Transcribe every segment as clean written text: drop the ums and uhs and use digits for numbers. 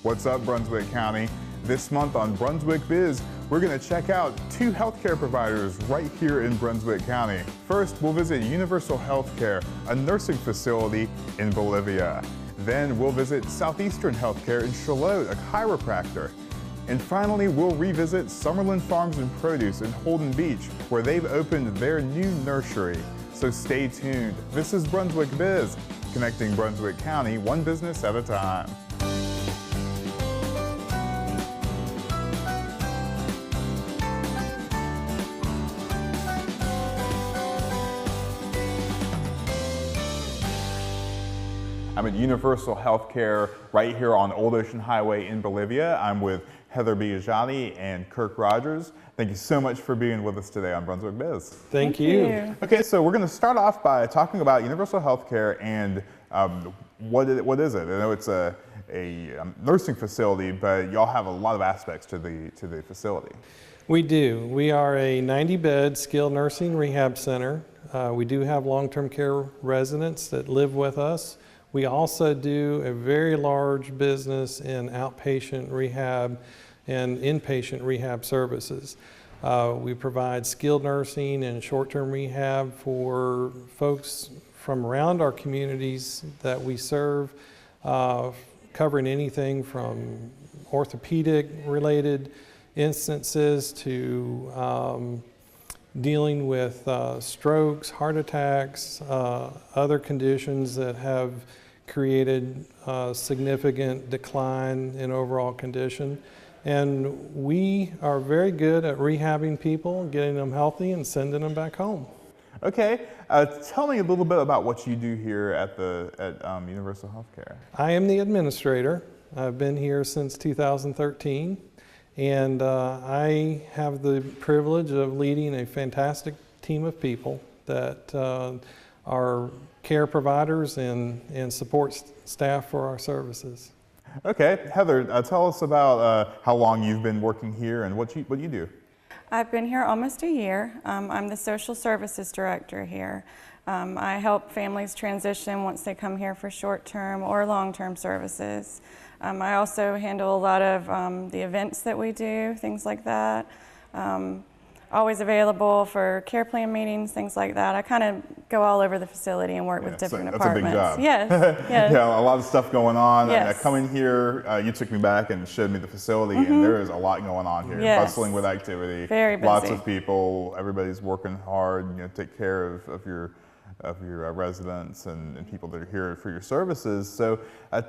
What's up, Brunswick County? This month on Brunswick Biz, we're going to check out two healthcare providers right here in Brunswick County. First, we'll visit Universal Healthcare, a nursing facility in Bolivia. Then we'll visit Southeastern Healthcare in Charlotte, a chiropractor. And finally, we'll revisit Summerlin Farms Produce in Holden Beach, where they've opened their new nursery. So stay tuned. This is Brunswick Biz, connecting Brunswick County one business at a time. I'm at Universal Healthcare right here on Old Ocean Highway in Bolivia. I'm with Heather Biagiati and Kirk Rogers. Thank you so much for being with us today on Brunswick Biz. Thank you. Okay, so we're going to start off by talking about Universal Healthcare and what is it? I know it's a nursing facility, but y'all have a lot of aspects to the facility. We do. We are a 90-bed skilled nursing rehab center. We do have long-term care residents that live with us. We also do a very large business in outpatient rehab and inpatient rehab services. We provide skilled nursing and short-term rehab for folks from around our communities that we serve, covering anything from orthopedic-related instances to dealing with strokes, heart attacks, other conditions that have created a significant decline in overall condition. And we are very good at rehabbing people, getting them healthy and sending them back home. Okay, tell me a little bit about what you do here at Universal Healthcare. I am the administrator. I've been here since 2013. And I have the privilege of leading a fantastic team of people that are care providers and support staff for our services. Okay, Heather, tell us about how long you've been working here and what you do. I've been here almost a year. I'm the social services director here. I help families transition once they come here for short-term or long-term services. I also handle a lot of the events that we do, things like that. Always available for care plan meetings, things like that. I kind of go all over the facility and work with different departments. That's a big job. Yes, yes. Yeah, a lot of stuff going on. Yes. Coming here, you took me back and showed me the facility, and there is a lot going on here. Yes. Bustling with activity. Very busy. Lots of people. Everybody's working hard. Take care of your residents and people that are here for your services. So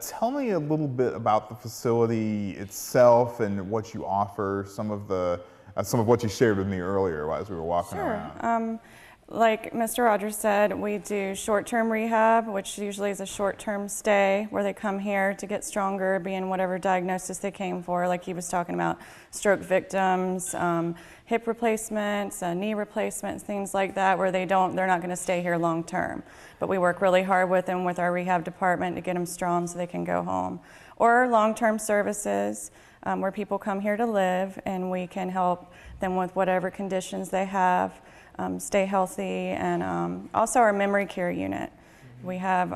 tell me a little bit about the facility itself and what you offer, some of what you shared with me earlier as we were walking around. Like Mr. Rogers said, we do short-term rehab, which usually is a short-term stay where they come here to get stronger, be in whatever diagnosis they came for, like he was talking about, stroke victims, hip replacements, knee replacements, things like that, where they're not going to stay here long-term. But we work really hard with them with our rehab department to get them strong so they can go home. Or long-term services, where people come here to live and we can help them with whatever conditions they have, stay healthy, and also our memory care unit. We have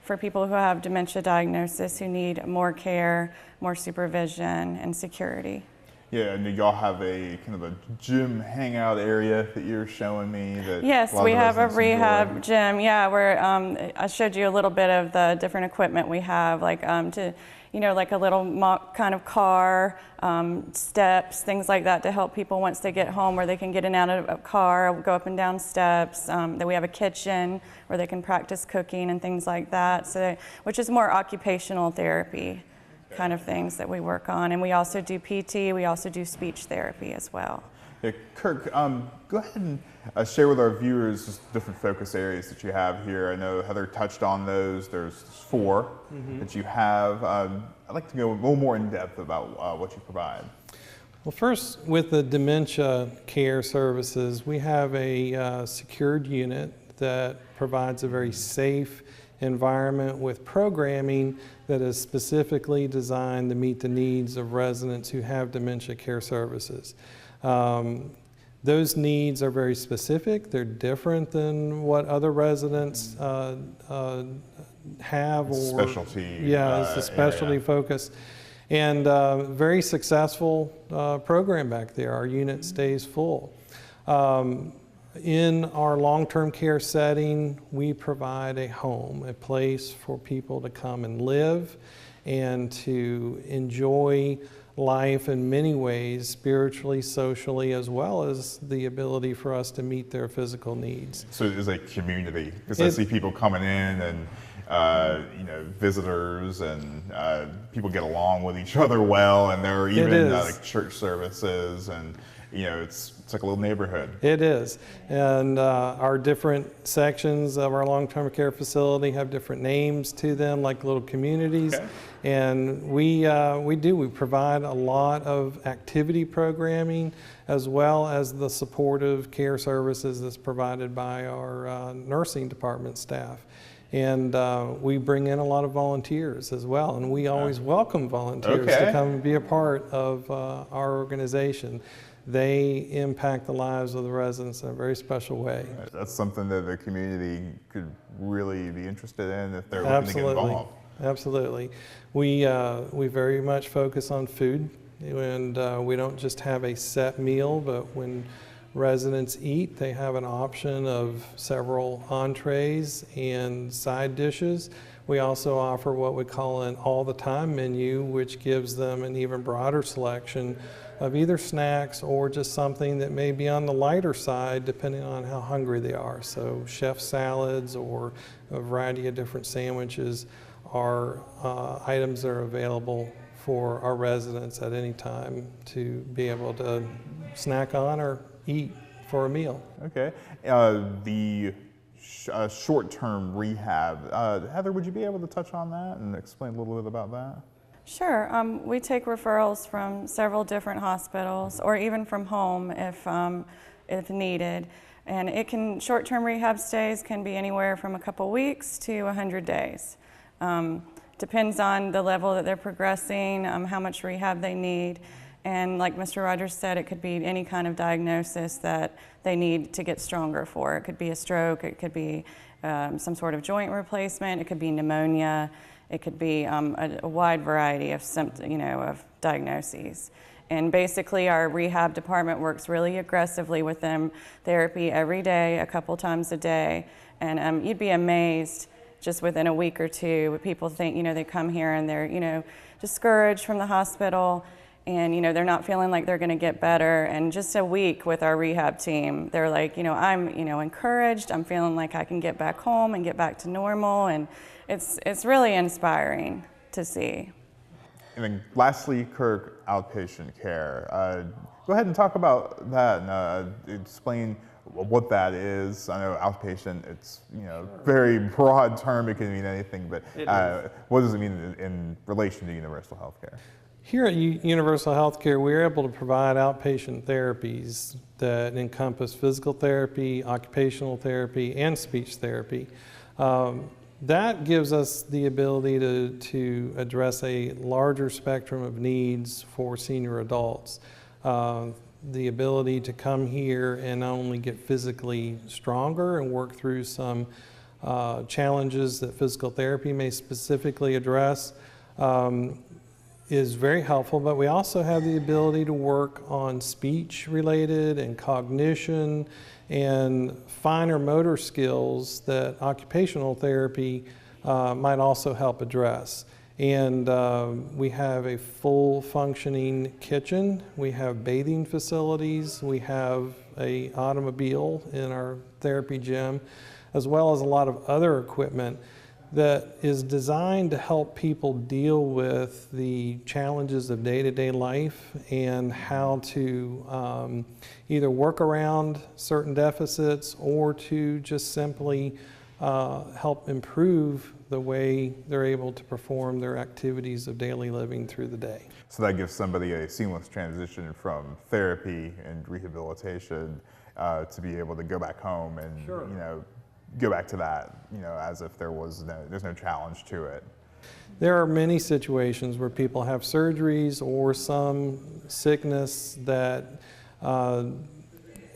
for people who have dementia diagnosis who need more care, more supervision, and security. Yeah, and y'all have a kind of a gym hangout area that you're showing me. Yes, we have a rehab gym. Yeah, where I showed you a little bit of the different equipment we have, like like a little mock kind of car, steps, things like that to help people once they get home, where they can get in and out of a car, go up and down steps. Then we have a kitchen where they can practice cooking and things like that, which is more occupational therapy kind of things that we work on. And we also do PT, we also do speech therapy as well. Yeah, Kirk, go ahead and share with our viewers just different focus areas that you have here. I know Heather touched on those. There's 4 that you have. I'd like to go a little more in depth about what you provide. Well, first, with the dementia care services, we have a secured unit that provides a very safe environment with programming that is specifically designed to meet the needs of residents who have dementia care services. Those needs are very specific. They're different than what other residents have. Specialty. Yeah, it's a specialty area. Focus. And very successful program back there. Our unit stays full. In our long-term care setting, we provide a home, a place for people to come and live and to enjoy life in many ways, spiritually, socially, as well as the ability for us to meet their physical needs. So it is a community, because I see people coming in and visitors, and people get along with each other well, and there are even like church services, and it's like a little neighborhood. It is, and our different sections of our long-term care facility have different names to them, like little communities. Okay. And we provide a lot of activity programming, as well as the supportive care services that's provided by our nursing department staff. And we bring in a lot of volunteers as well, and we always welcome volunteers to come and be a part of our organization. They impact the lives of the residents in a very special way. That's something that the community could really be interested in if they're looking to get involved. Absolutely. We very much focus on food, and we don't just have a set meal, but when residents eat, they have an option of several entrees and side dishes. We also offer what we call an all-the-time menu, which gives them an even broader selection of either snacks or just something that may be on the lighter side, depending on how hungry they are. So chef salads or a variety of different sandwiches are items that are available for our residents at any time to be able to snack on or eat for a meal. Okay. The short-term rehab, Heather, would you be able to touch on that and explain a little bit about that? Sure. We take referrals from several different hospitals, or even from home if needed. And short-term rehab stays can be anywhere from a couple weeks to 100 days. Depends on the level that they're progressing, how much rehab they need. And like Mr. Rogers said, it could be any kind of diagnosis that they need to get stronger for. It could be a stroke, it could be some sort of joint replacement, it could be pneumonia, it could be a wide variety of of diagnoses. And basically our rehab department works really aggressively with them, therapy every day, a couple times a day. And you'd be amazed just within a week or two, people think, they come here and they're, discouraged from the hospital, and they're not feeling like they're going to get better. And just a week with our rehab team, they're like, I'm encouraged. I'm feeling like I can get back home and get back to normal, and it's really inspiring to see. And then lastly, Kirk, outpatient care. Go ahead and talk about that and explain what that is. I know outpatient, it's very broad term, it can mean anything, but what does it mean in relation to universal health care? Here at Universal Healthcare, we're able to provide outpatient therapies that encompass physical therapy, occupational therapy, and speech therapy. That gives us the ability to address a larger spectrum of needs for senior adults. The ability to come here and not only get physically stronger and work through some challenges that physical therapy may specifically address is very helpful, but we also have the ability to work on speech related and cognition and finer motor skills that occupational therapy might also help address. And we have a full functioning kitchen, we have bathing facilities, we have an automobile in our therapy gym, as well as a lot of other equipment that is designed to help people deal with the challenges of day-to-day life and how to either work around certain deficits or to just simply help improve the way they're able to perform their activities of daily living through the day. So that gives somebody a seamless transition from therapy and rehabilitation to be able to go back home and go back to that, as if there's no challenge to it. There are many situations where people have surgeries or some sickness that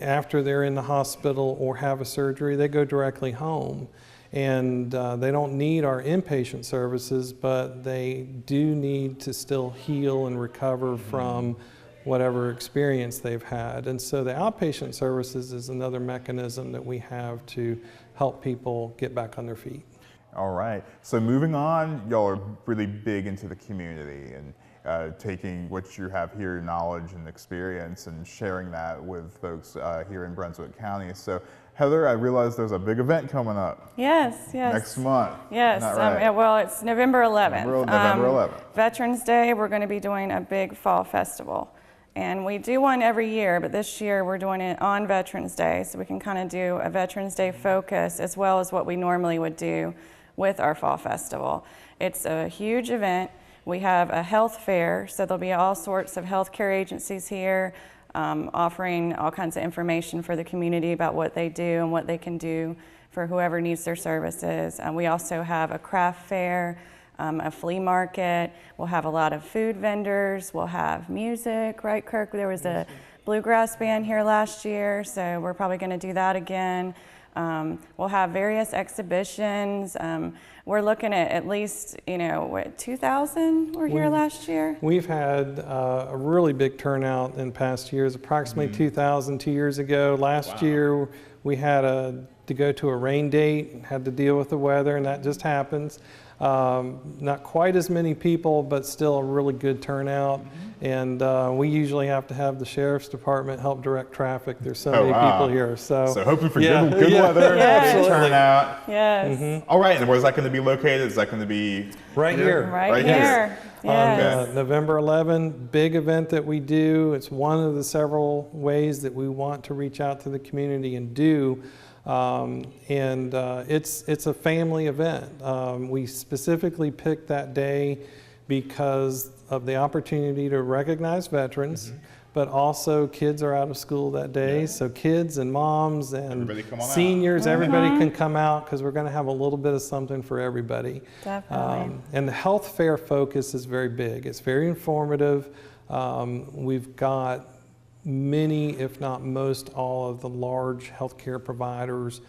after they're in the hospital or have a surgery, they go directly home. And they don't need our inpatient services, but they do need to still heal and recover from whatever experience they've had. And so the outpatient services is another mechanism that we have to help people get back on their feet. All right, so moving on, y'all are really big into the community and taking what you have here, knowledge and experience, and sharing that with folks here in Brunswick County. So Heather, I realize there's a big event coming up. Yes, yes. Next month. Yes, Right? well, it's November 11th. November 11th. Veterans Day, we're going to be doing a big fall festival. And we do one every year, but this year we're doing it on Veterans Day, so we can kind of do a Veterans Day focus as well as what we normally would do with our fall festival. It's a huge event. We have a health fair, so there'll be all sorts of healthcare agencies here offering all kinds of information for the community about what they do and what they can do for whoever needs their services. We also have a craft fair, a flea market. We'll have a lot of food vendors. We'll have music, right, Kirk? There was a bluegrass band here last year, so we're probably going to do that again. We'll have various exhibitions. We're looking at least, 2,000 were here last year. We've had a really big turnout in past years, approximately 2,000 2 years ago. Last year we had to go to a rain date, had to deal with the weather, and that just happens. Not quite as many people, but still a really good turnout. And we usually have to have the Sheriff's Department help direct traffic. There's so many people here. So hoping for good weather, Yes. turnout. Yes. All right, and where's that going to be located? Is that going to be right here? Right here. Yes. On November 11, big event that we do. It's one of the several ways that we want to reach out to the community and do. It's a family event. We specifically picked that day because of the opportunity to recognize veterans, but also kids are out of school that day, so kids and moms and seniors, everybody can come out because we're going to have a little bit of something for everybody. Definitely. And the health fair focus is very big. It's very informative. We've got many, if not most, all of the large healthcare providers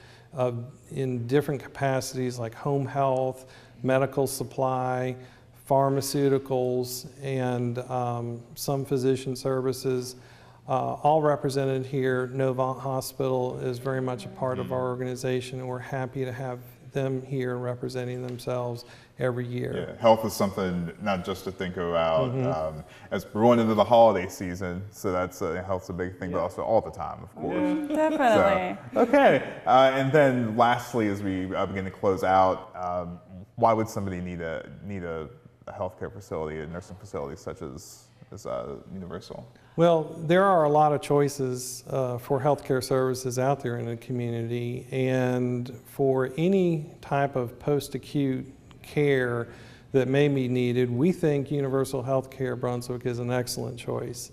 in different capacities like home health, medical supply, pharmaceuticals, and some physician services, all represented here. Novant Hospital is very much a part of our organization, and we're happy to have them here representing themselves every year. Yeah, health is something not just to think about as we're going into the holiday season, so that's health's a big thing, but also all the time, of course. Definitely. So, okay, and then lastly, as we begin to close out, why would somebody need a healthcare facility, a nursing facility such as Universal? Well, there are a lot of choices for healthcare services out there in the community, and for any type of post-acute care that may be needed, we think Universal Healthcare Brunswick is an excellent choice.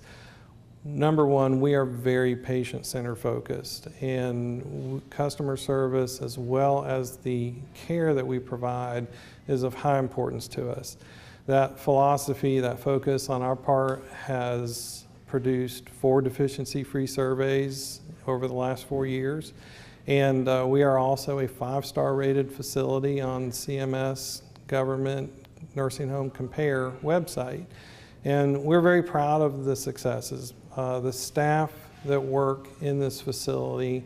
Number one, we are very patient-center focused, and customer service as well as the care that we provide is of high importance to us. That philosophy, that focus on our part has produced 4 deficiency-free surveys over the last 4 years. And we are also a 5-star rated facility on CMS Government Nursing Home Compare website. And we're very proud of the successes. The staff that work in this facility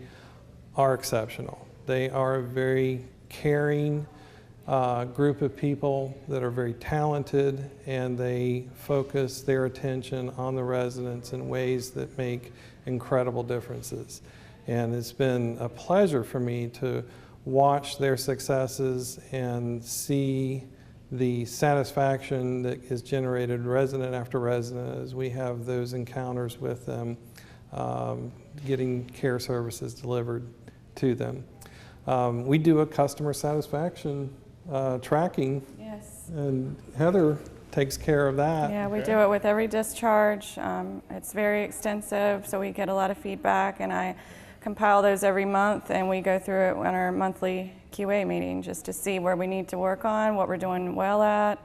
are exceptional. They are a very caring group of people that are very talented, and they focus their attention on the residents in ways that make incredible differences. And it's been a pleasure for me to watch their successes and see the satisfaction that is generated resident after resident as we have those encounters with them, getting care services delivered to them. We do a customer satisfaction tracking, Yes. and Heather takes care of that. Yeah, we do it with every discharge. It's very extensive, so we get a lot of feedback, and I compile those every month, and we go through it in our monthly QA meeting just to see where we need to work on, what we're doing well at.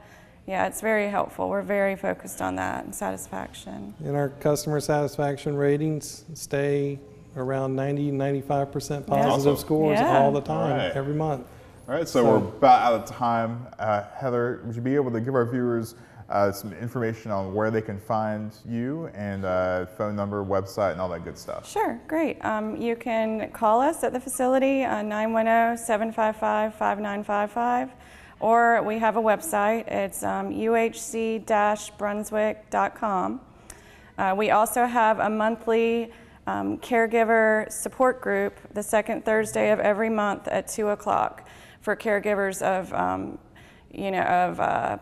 Yeah, it's very helpful. We're very focused on that and satisfaction. And our customer satisfaction ratings stay around 90-95% positive scores all the time, every month. All right, so we're about out of time. Heather, would you be able to give our viewers some information on where they can find you and phone number, website, and all that good stuff? Sure, great. You can call us at the facility on 910-755-5955, or we have a website. It's uhc-brunswick.com. We also have a monthly caregiver support group the second Thursday of every month at 2 o'clock for caregivers of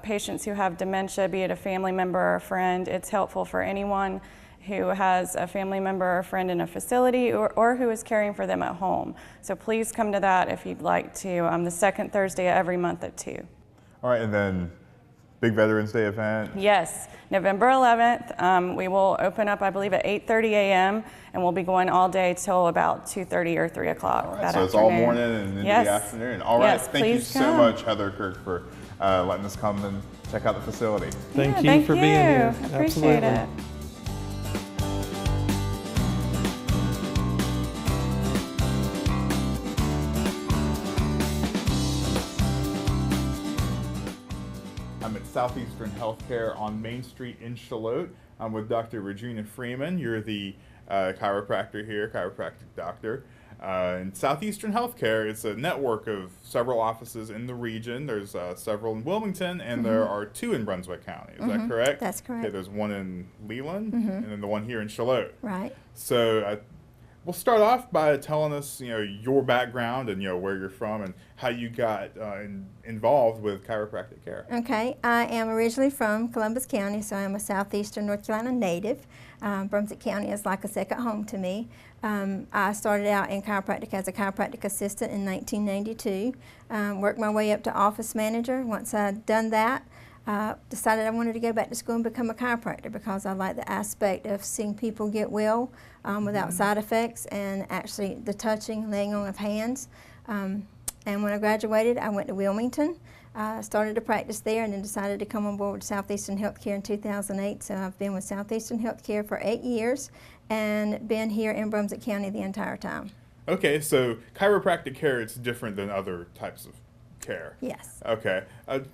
patients who have dementia, be it a family member or a friend. It's helpful for anyone who has a family member or a friend in a facility or who is caring for them at home. So please come to that if you'd like to, the second Thursday of every month at 2. All right, and then big Veterans Day event? Yes, November 11th. We will open up, I believe, at 8:30 a.m. and we'll be going all day till about 2:30 or 3 o'clock. All right, so it's all morning and into the afternoon. All right, thank you so much, Heather Kirk, for letting us come and check out the facility. Thank you for being here. I appreciate it. I'm at Southeastern Healthcare on Main Street in Charlotte. I'm with Dr. Regina Freeman. You're the chiropractor here, chiropractic doctor. And Southeastern Healthcare is a network of several offices in the region. There's several in Wilmington, and there are 2 in Brunswick County. Is that correct? That's correct. Okay, there's one in Leland, and then the one here in Charlotte. Right. So we'll start off by telling us, your background and where you're from and how you got involved with chiropractic care. Okay, I am originally from Columbus County, so I'm a Southeastern North Carolina native. Brunswick County is like a second home to me. I started out in chiropractic as a chiropractic assistant in 1992. Worked my way up to office manager. Once I'd done that, decided I wanted to go back to school and become a chiropractor because I like the aspect of seeing people get well without side effects and actually the touching, laying on of hands. And when I graduated, I went to Wilmington, started to practice there, and then decided to come on board with Southeastern Healthcare in 2008. So I've been with Southeastern Healthcare for 8 years and been here in Brunswick County the entire time. Okay, so chiropractic care is different than other types of care. Yes. Okay.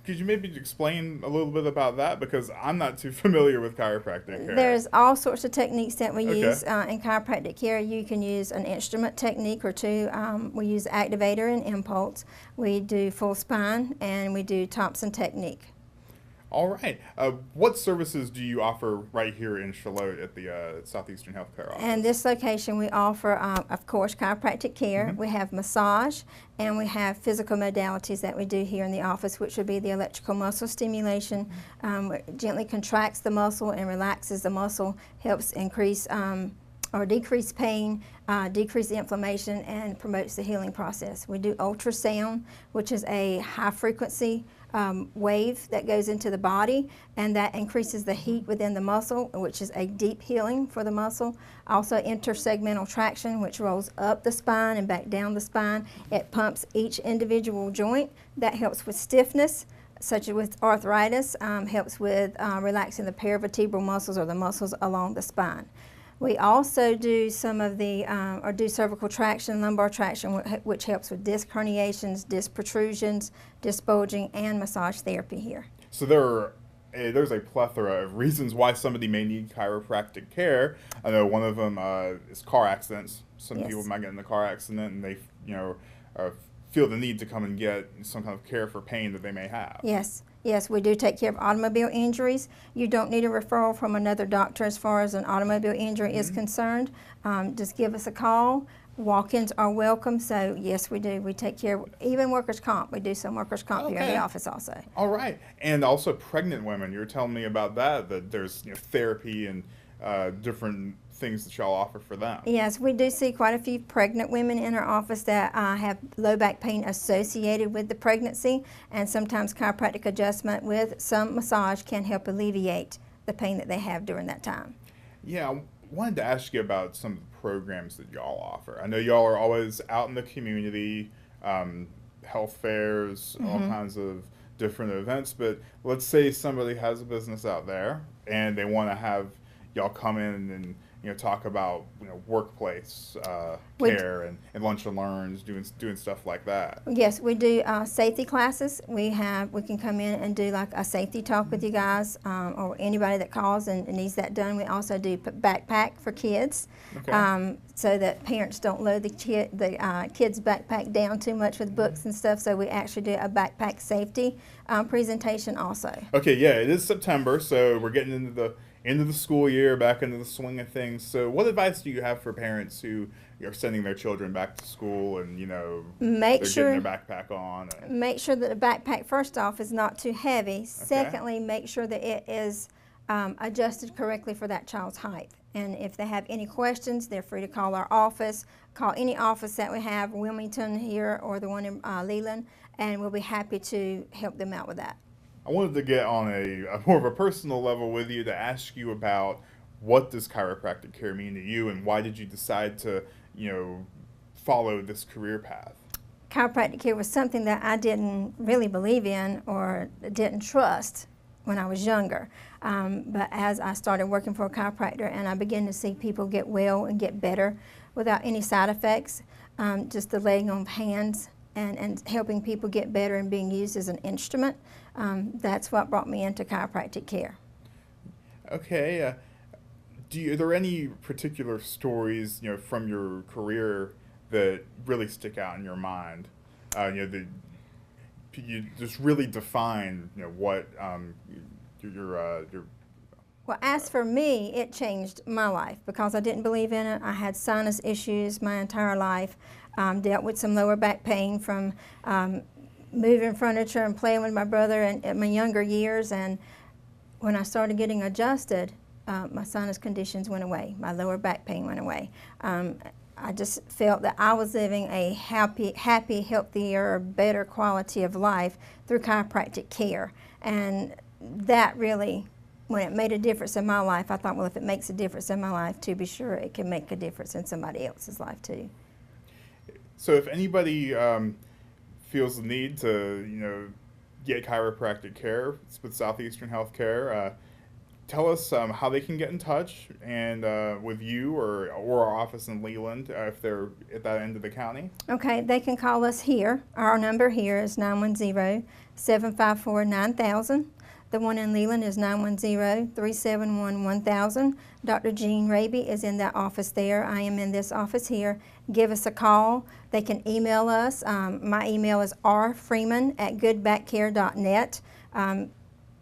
Could you maybe explain a little bit about that? Because I'm not too familiar with chiropractic care. There's all sorts of techniques that we use in chiropractic care. You can use an instrument technique or 2. We use activator and impulse. We do full spine, and we do Thompson technique. All right. What services do you offer right here in Charlotte at the Southeastern Healthcare office? And this location we offer, of course, chiropractic care. We have massage, and we have physical modalities that we do here in the office, which would be the electrical muscle stimulation. Gently contracts the muscle and relaxes the muscle, helps increase or decrease pain, decrease inflammation, and promotes the healing process. We do ultrasound, which is a high frequency wave that goes into the body, and that increases the heat within the muscle, which is a deep healing for the muscle. Also intersegmental traction, which rolls up the spine and back down the spine. It pumps each individual joint. That helps with stiffness, such as with arthritis, helps with relaxing the paravertebral muscles or the muscles along the spine. We also do some of the, or do cervical traction, lumbar traction, which helps with disc herniations, disc protrusions, disc bulging, and massage therapy here. So there's a plethora of reasons why somebody may need chiropractic care. I know one of them is car accidents. Some people might get in a car accident and they, feel the need to come and get some kind of care for pain that they may have. Yes. Yes, we do take care of automobile injuries. You don't need a referral from another doctor as far as an automobile injury is concerned. Just give us a call. Walk-ins are welcome, so yes, we do. We take care of even workers' comp. We do some workers' comp here in the office also. All right, and also pregnant women. You were telling me about that there's therapy and different things that y'all offer for them. Yes, we do see quite a few pregnant women in our office that have low back pain associated with the pregnancy, and sometimes chiropractic adjustment with some massage can help alleviate the pain that they have during that time. Yeah, I wanted to ask you about some of the programs that y'all offer. I know y'all are always out in the community, health fairs, all kinds of different events, but let's say somebody has a business out there and they want to have y'all come in and talk about workplace care and lunch and learns, doing stuff like that. Yes, we do safety classes. We can come in and do like a safety talk with you guys, or anybody that calls and needs that done. We also do backpack for kids, Okay. so that parents don't load the kids' backpack down too much with books and stuff. So we actually do a backpack safety presentation also. Okay, yeah, it is September, so we're getting into the end of the school year, back into the swing of things. So what advice do you have for parents who are sending their children back to school and they're getting their backpack on? Make sure that the backpack, first off, is not too heavy. Okay. Secondly, make sure that it is adjusted correctly for that child's height. And if they have any questions, they're free to call our office, call any office that we have, Wilmington here or the one in Leland, and we'll be happy to help them out with that. I wanted to get on a more of a personal level with you to ask you about what does chiropractic care mean to you, and why did you decide to, follow this career path? Chiropractic care was something that I didn't really believe in or didn't trust when I was younger. But as I started working for a chiropractor and I began to see people get well and get better without any side effects, just the laying on of hands and helping people get better and being used as an instrument, that's what brought me into chiropractic care. Okay. Are there any particular stories, from your career that really stick out in your mind? That you just really define, what your. Well, as for me, it changed my life because I didn't believe in it. I had sinus issues my entire life. Dealt with some lower back pain from moving furniture and playing with my brother in my younger years. And when I started getting adjusted, my sinus conditions went away. My lower back pain went away. I just felt that I was living a happy, healthier, better quality of life through chiropractic care. And that really, when it made a difference in my life, I thought, well, if it makes a difference in my life, to be sure it can make a difference in somebody else's life too. So if anybody feels the need to, get chiropractic care with Southeastern Healthcare, tell us how they can get in touch and with you or our office in Leland if they're at that end of the county. Okay, they can call us here. Our number here is 910-754-9000. The one in Leland is 910-371-1000. Dr. Jean Raby is in that office there. I am in this office here. Give us a call. They can email us. My email is rfreeman@goodbackcare.net.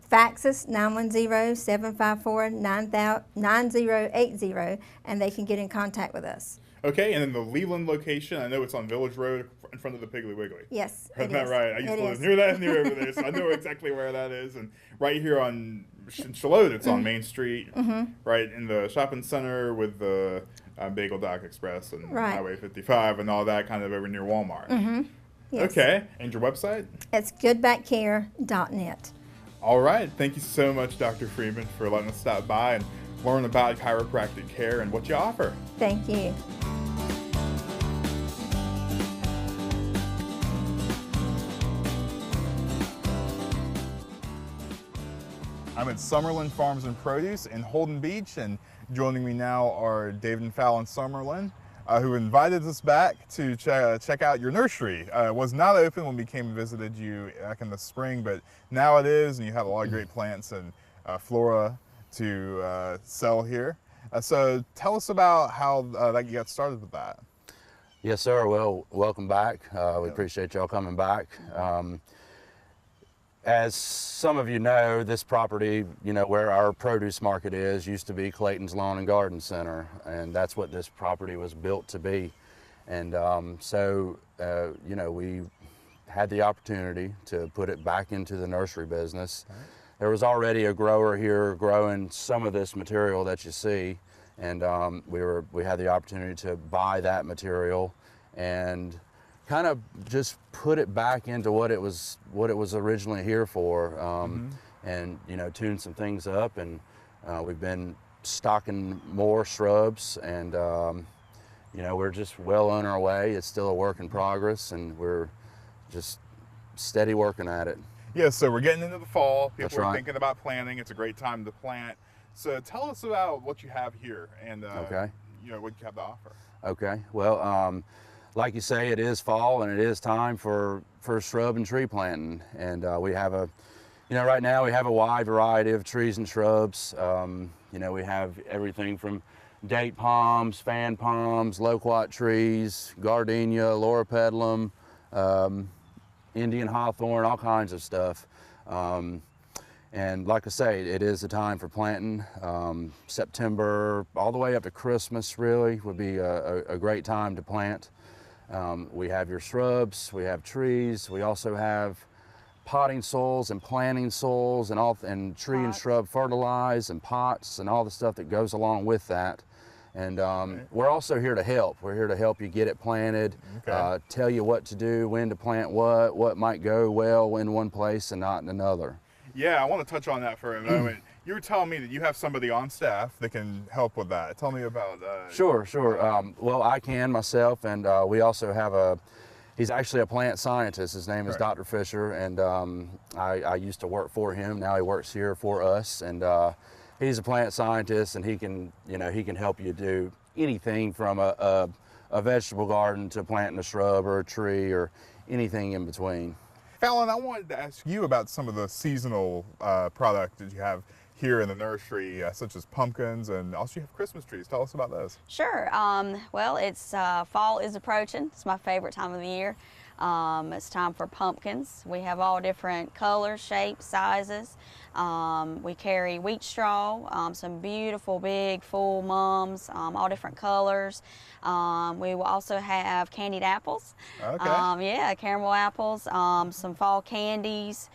Fax us 910-754-9080, and they can get in contact with us. Okay, and then the Leland location, I know it's on Village Road in front of the Piggly Wiggly. Yes, Isn't that right? I used to live near over there, so I know exactly where that is. And right here on Charlotte, it's on Main Street, right in the shopping center with the Bagel Dock Express and Highway 55 and all that, kind of over near Walmart. Yes. Okay, and your website? It's goodbackcare.net. All right, thank you so much, Dr. Freeman, for letting us stop by and learn about chiropractic care and what you offer. Thank you. I'm at Summerlin Farms Produce in Holden Beach, and joining me now are David and Fallon Summerlin, who invited us back to check out your nursery. It was not open when we came and visited you back in the spring, but now it is, and you have a lot of great plants and flora to sell here. So tell us about how that you got started with that. Yes, sir. Well, welcome back. We appreciate y'all coming back. As some of you know, this property, where our produce market is, used to be Clayton's Lawn and Garden Center, and that's what this property was built to be. And we had the opportunity to put it back into the nursery business. Right. There was already a grower here growing some of this material that you see, and we had the opportunity to buy that material and kind of just put it back into what it was originally here for, and tune some things up, and we've been stocking more shrubs, and we're just well on our way. It's still a work in progress, and we're just steady working at it. Yeah, so we're getting into the fall. People are thinking about planting. It's a great time to plant. So tell us about what you have here and Okay. you know, what you have to offer. Okay. Well, like you say, it is fall and it is time for shrub and tree planting. And we have a, you know, right now we have a wide variety of trees and shrubs. You know, we have everything from date palms, fan palms, loquat trees, gardenia, loropetalum, Indian hawthorn, all kinds of stuff. And like I say, it is the time for planting. September all the way up to Christmas really would be a great time to plant. We have your shrubs, we have trees, we also have potting soils and planting soils and tree and shrub fertilize and pots and all the stuff that goes along with that. And we're also here to help. We're here to help you get it planted, tell you what to do, when to plant what might go well in one place and not in another. Yeah, I want to touch on that for a moment. You were telling me that you have somebody on staff that can help with that. Tell me about Sure. Well, I can myself, and we also have he's actually a plant scientist. His name is Dr. Fisher, and I used to work for him. Now he works here for us, and he's a plant scientist, and he can help you do anything from a vegetable garden to planting a shrub or a tree or anything in between. Fallon, I wanted to ask you about some of the seasonal products that you have here in the nursery, such as pumpkins, and also you have Christmas trees. Tell us about those. Sure. Well, it's fall is approaching. It's my favorite time of the year. It's time for pumpkins. We have all different colors, shapes, sizes. We carry wheat straw, some beautiful big full mums, all different colors. We will also have candied apples. Okay. Yeah, caramel apples, some fall candies.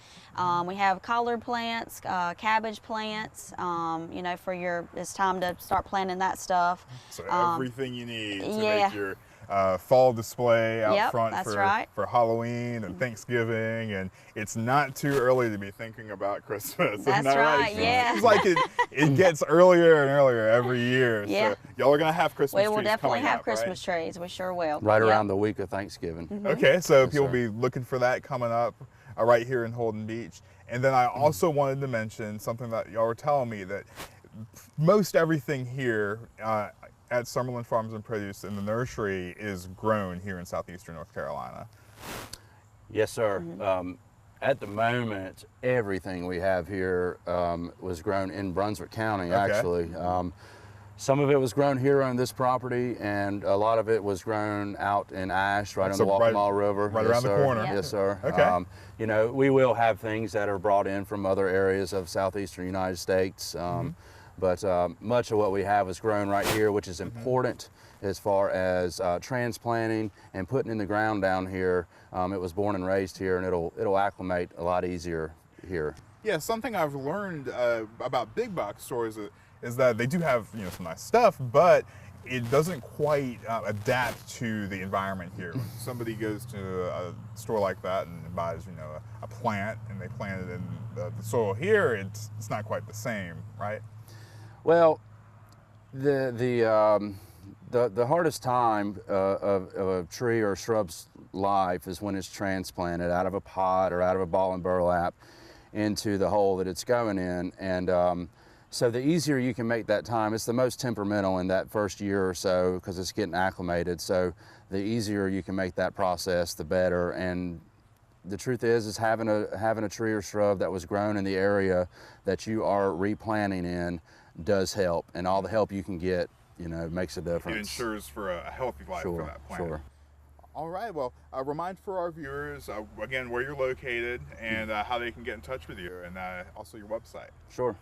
We have collard plants, cabbage plants, you know, it's time to start planting that stuff. So everything you need to yeah. make your fall display out front that's for, right. for Halloween and Thanksgiving, and it's not too early to be thinking about Christmas. That's Isn't that right, yeah. It's like it gets earlier and earlier every year. Yeah. So y'all are going to have Christmas trees We will definitely coming have up, Christmas trees. We sure will. Right Yep. around the week of Thanksgiving. Okay, so Yes, people sir. will be looking for that coming up right here in Holden Beach. And then I also wanted to mention something that y'all were telling me, that most everything here at Summerlin Farms and Produce in the nursery is grown here in Southeastern North Carolina. Yes, sir. At the moment, everything we have here was grown in Brunswick County, actually. Some of it was grown here on this property, and a lot of it was grown out in Ash, right on the Walkmall River. Right Yes, around the sir. corner. Yes, sir. Okay. You know, we will have things that are brought in from other areas of Southeastern United States, but much of what we have is grown right here, which is important as far as transplanting and putting in the ground down here. It was born and raised here, and it'll acclimate a lot easier here. Yeah, something I've learned about big box stores is that they do have, you know, some nice stuff, but it doesn't quite adapt to the environment here. When somebody goes to a store like that and buys, you know, a plant and they plant it in the soil here, it's not quite the same, right? Well, the hardest time of a tree or shrub's life is when it's transplanted out of a pot or out of a ball and burlap into the hole that it's going in, and so the easier you can make that time, it's the most temperamental in that first year or so because it's getting acclimated. So the easier you can make that process, the better. And the truth is having a tree or shrub that was grown in the area that you are replanting in does help, and all the help you can get, you know, makes a difference. It ensures for a healthy life for that plant. Sure. All right, well, remind for our viewers, again, where you're located and how they can get in touch with you, and also your website. Sure.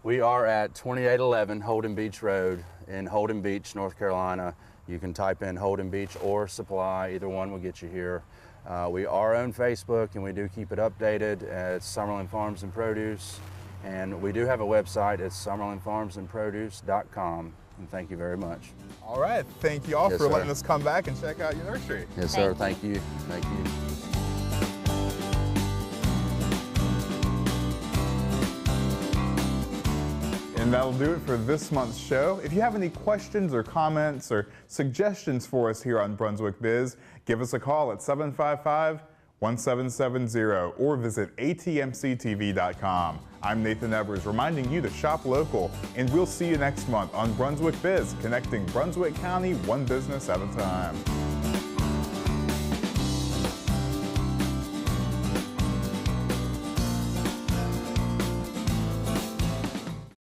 We are at 2811 Holden Beach Road in Holden Beach, North Carolina. You can type in Holden Beach or Supply, either one will get you here. We are on Facebook, and we do keep it updated at Summerlin Farms and Produce. And we do have a website at summerlinfarmsandproduce.com. And thank you very much. All right, thank you all Yes, for sir. letting us come back and check out your nursery. Yes, sir. Thank you. Thank you. And that'll do it for this month's show. If you have any questions or comments or suggestions for us here on Brunswick Biz, give us a call at 755-1770 or visit atmctv.com. I'm Nathan Evers, reminding you to shop local, and we'll see you next month on Brunswick Biz, connecting Brunswick County one business at a time.